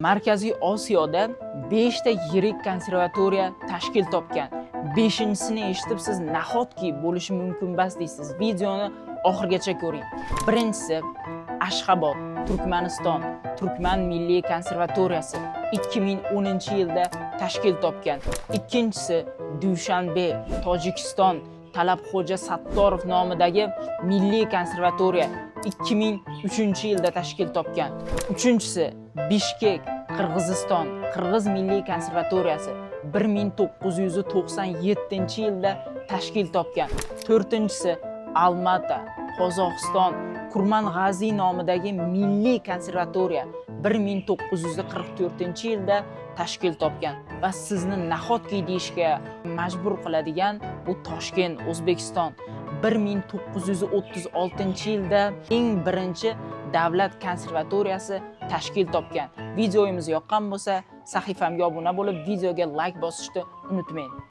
Markaziy Osiyoda 5 ta yirik konservatoriya tashkil topgan. 5-sini eshitib siz nahotki bo'lishi mumkin bas deysiz. Videoni oxirigacha ko'ring. Birinchisi Ashxabod, Turkmaniston, Turkman Milliy konservatoriyasi 2010-yilda tashkil topgan. Ikkinchisi Dushanbe, Tojikiston, Talabxo'ja Sattorov nomidagi Milliy konservatoriya 2003-yilda tashkil topgan. Uchinchisi Bishkek, Qirg'iziston, Qirg'iz Milliy konservatoriyasi 1997-yilda tashkil topgan. To'rtinchisi Almata, Qozog'iston, Kurman-G'azi nomidagi Milliy konservatoriya 1944-yilda tashkil topgan. Va sizni nahotki deyishga majbur qiladigan bu Toshkent, O'zbekiston 1936-yilda eng birinchi davlat konservatoriyasi tashkil topgan. Videomiz yoqqan bo'lsa, sahifamga obuna bo'lib, videoga like bosishni unutmang.